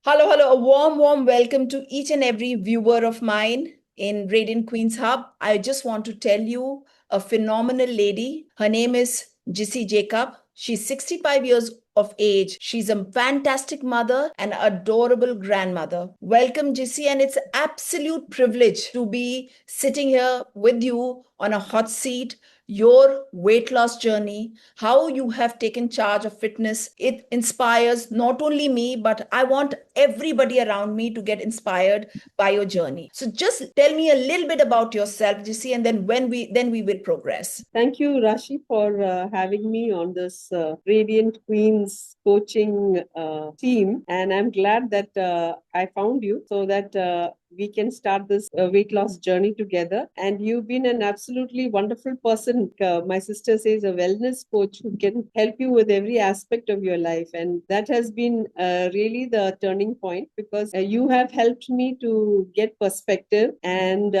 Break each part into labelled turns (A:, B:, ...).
A: Hello, hello. A warm, warm welcome to each and every viewer of mine in Radiant Queens Hub. I just want to tell you a phenomenal lady. Her name is Gissy Jacob. She's 65 years of age. She's a fantastic mother and adorable grandmother. Welcome, Gissy, and it's an absolute privilege to be sitting here with you on a hot seat. Your weight loss journey, how you have taken charge of fitness. It inspires not only me, but I want everybody around me to get inspired by your journey. So just tell me a little bit about yourself, Jissy, and then we will progress.
B: Thank you, Rashi, for having me on this Radiant Queens coaching team. And I'm glad that I found you so that we can start this weight loss journey together. And you've been an absolutely wonderful person. My sister says a wellness coach who can help you with every aspect of your life. And that has been really the turning point because you have helped me to get perspective and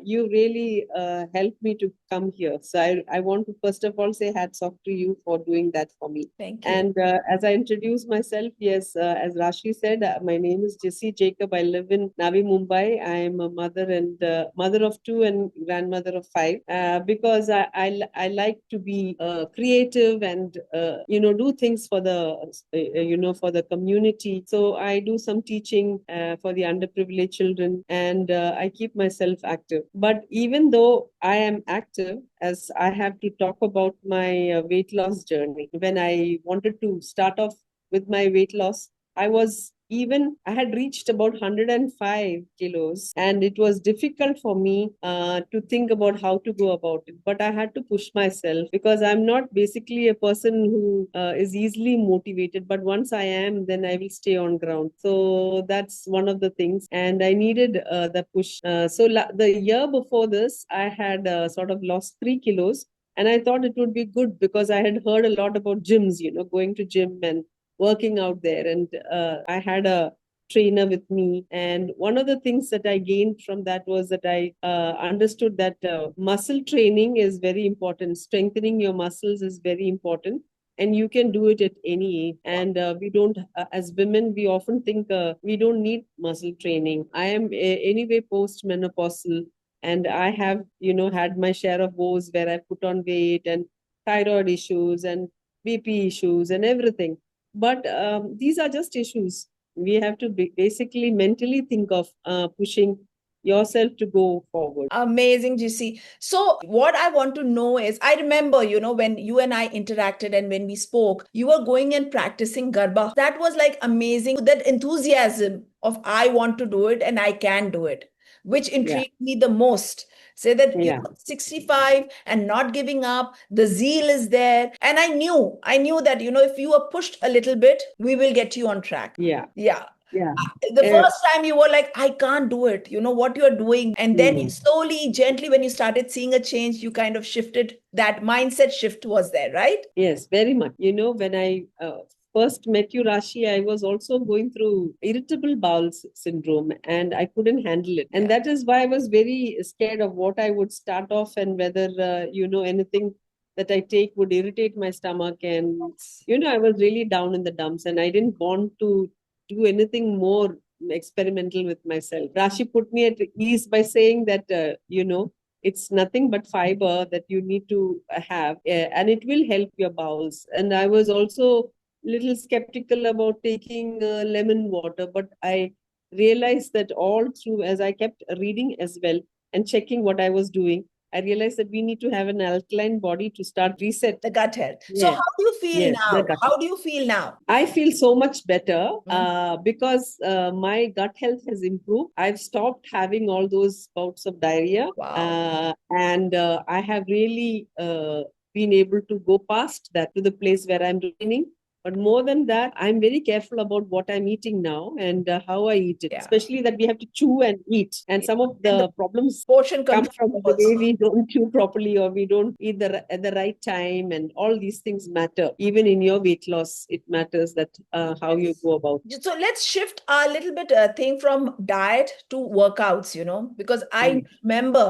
B: you really helped me to come here. So I want to first of all say hats off to you for doing that for me.
A: Thank you.
B: And as I introduce myself, yes, as Rashi said, my name is Gissy Jacob. I live in Navi, Mumbai. I am a mother and mother of two and grandmother of five because I like to be creative and do things for the for the community. So I do some teaching for the underprivileged children and I keep myself active. But even though I am active, as I have to talk about my weight loss journey, when I wanted to start off with my weight loss, I had reached about 105 kilos, and it was difficult for me to think about how to go about it. But I had to push myself because I'm not basically a person who is easily motivated. But once I am, then I will stay on ground. So that's one of the things. And I needed the push. The year before this, I had sort of lost 3 kilos. And I thought it would be good because I had heard a lot about gyms, going to gym and working out there. And I had a trainer with me. And one of the things that I gained from that was that I understood that muscle training is very important. Strengthening your muscles is very important. And you can do it at any age. And we don't, as women, we often think we don't need muscle training. I am anyway post-menopausal, and I have, had my share of woes where I put on weight and thyroid issues and BP issues and everything. But these are just issues. We have to basically mentally think of pushing yourself to go forward.
A: Amazing, GC. So, what I want to know is I remember, when you and I interacted and when we spoke, you were going and practicing Garba. That was like amazing. That enthusiasm of I want to do it and I can do it, which
B: Yeah,
A: intrigued me the most. Say that
B: yeah,
A: 65 and not giving up, the zeal is there. And I knew that, if you are pushed a little bit, we will get you on track.
B: yeah,
A: Yeah.
B: yeah.
A: The
B: Uh,
A: first time you were like, I can't do it, what you're doing. And then
B: mm,
A: slowly, gently, when you started seeing a change, you kind of shifted. That mindset shift was there, right?
B: yes, very much. When I first met you, Rashi, I was also going through irritable bowel syndrome and I couldn't handle it. And
A: Yeah.
B: that is why I was very scared of what I would start off and whether, anything that I take would irritate my stomach. And, I was really down in the dumps and I didn't want to do anything more experimental with myself. Rashi put me at ease by saying that, it's nothing but fiber that you need to have, and it will help your bowels. And I was also little skeptical about taking lemon water, but I realized that all through, as I kept reading as well and checking what I was doing, I realized that we need to have an alkaline body to start reset.
A: The gut health. So,
B: Yeah,
A: how do you feel
B: yes, the
A: now?
B: gut.
A: How do you feel now?
B: I feel so much better
A: Mm.
B: because my gut health has improved. I've stopped having all those bouts of diarrhea,
A: Wow.
B: and I have really been able to go past that to the place where I'm training. But more than that, I'm very careful about what I'm eating now and how I eat it,
A: Yeah.
B: especially that we have to chew and eat. And some of
A: And the
B: the problems
A: portion
B: come
A: control
B: from the
A: also.
B: way we don't chew properly or we don't eat at the right time, and all these things matter. Even in your weight loss, it matters that how you go about.
A: So let's shift a little bit thing from diet to workouts, because I
B: Mm.
A: remember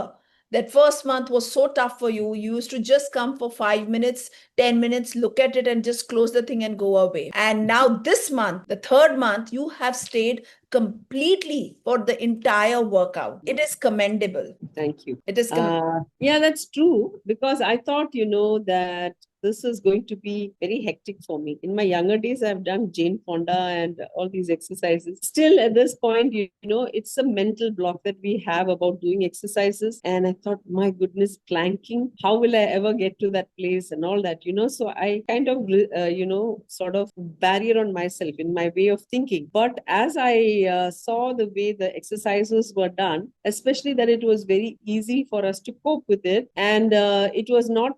A: That first month was so tough for you. You used to just come for 5 minutes, 10 minutes, look at it and just close the thing and go away. And now this month, the third month, you have stayed completely for the entire workout. It is commendable.
B: Thank you.
A: It is
B: Yeah, that's true. Because I thought, that this is going to be very hectic for me. In my younger days, I've done Jane Fonda and all these exercises. Still, at this point, it's a mental block that we have about doing exercises. And I thought, my goodness, planking, how will I ever get to that place and all that. So I kind of, sort of barrier on myself in my way of thinking. But as I saw the way the exercises were done, especially that it was very easy for us to cope with it, and it was not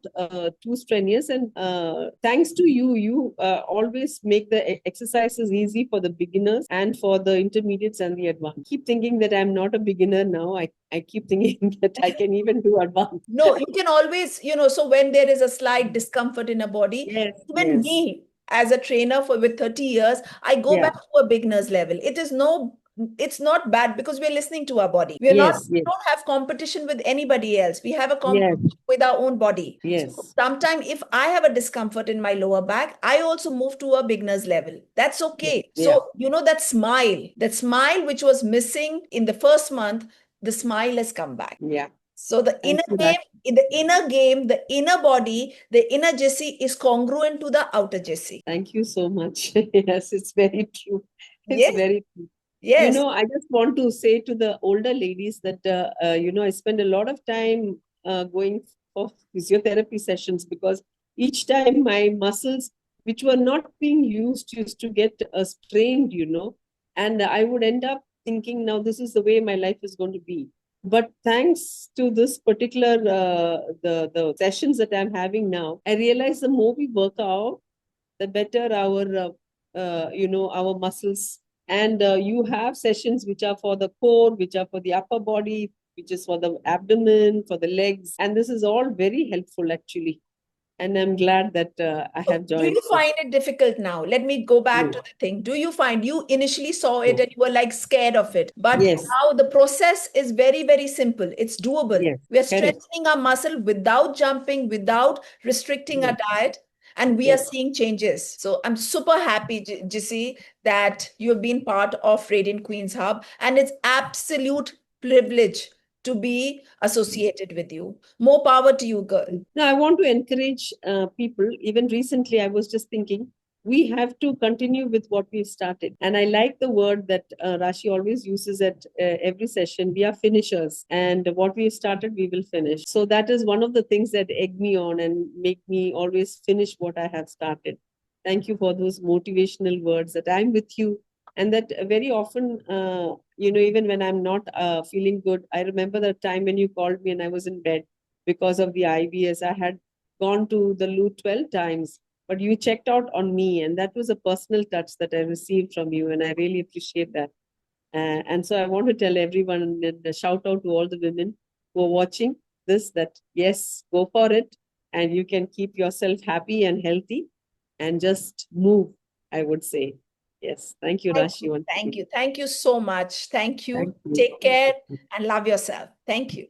B: too strenuous. And thanks to you, you always make the exercises easy for the beginners and for the intermediates and the advanced. Keep thinking that I'm not a beginner now. I keep thinking that I can even do advanced.
A: No, you can always, so when there is a slight discomfort in a body,
B: Yes,
A: even
B: yes,
A: me as a trainer for with 30 years, I go
B: yeah,
A: back to a beginner's level. It's not bad because we're listening to our body.
B: yes,
A: We
B: yes,
A: don't have competition with anybody else. We have a
B: yes,
A: competition with our own body. So
B: yes,
A: sometimes if I have a discomfort in my lower back, I also move to a beginner's level. That's
B: yeah,
A: okay.
B: yeah,
A: So, that smile which was missing in the first month, the smile has come back.
B: yeah.
A: So
B: Thank you, Raj.
A: the inner body, the inner Gissy is congruent to the outer Gissy.
B: Thank you so much. Yes, it's very true. It's
A: Yes,
B: very true.
A: yes.
B: I just want to say to the older ladies that, I spend a lot of time going for physiotherapy sessions, because each time my muscles, which were not being used to get strained. And I would end up thinking, now this is the way my life is going to be. But thanks to this particular, the sessions that I'm having now, I realize the more we work out, the better our muscles. And you have sessions which are for the core, which are for the upper body, which is for the abdomen, for the legs, and this is all very helpful actually. And I'm glad that I
A: So
B: have
A: do
B: joined.
A: you find it difficult now? Let me go back
B: No,
A: to the thing. Do you find you initially saw it
B: no.
A: and you were like scared of it? But
B: Yes,
A: now the process is very, very simple. It's doable.
B: yes,
A: We are
B: correct.
A: strengthening our muscle without jumping, without restricting our
B: Yes,
A: diet, and we are
B: yes.
A: seeing changes. So I'm super happy, Jissy, that you have been part of Radiant Queens Hub, and it's absolute privilege to be associated with you. More power to you, girl.
B: Now, I want to encourage people. Even recently, I was just thinking we have to continue with what we've started. And I like the word that Rashi always uses at every session. We are finishers, and what we've started, we will finish. So that is one of the things that egg me on and make me always finish what I have started. Thank you for those motivational words, that I'm with you. And that very often, even when I'm not feeling good, I remember the time when you called me and I was in bed because of the IBS. I had gone to the loo 12 times, but you checked out on me. And that was a personal touch that I received from you. And I really appreciate that. And so I want to tell everyone, and shout out to all the women who are watching this, that yes, go for it. And you can keep yourself happy and healthy and just move, I would say. Yes. Thank you,
A: Thank
B: Rashi.
A: you.
B: Once
A: Thank
B: again.
A: you. Thank you so much. Thank you.
B: Thank you.
A: Take care and love yourself. Thank you.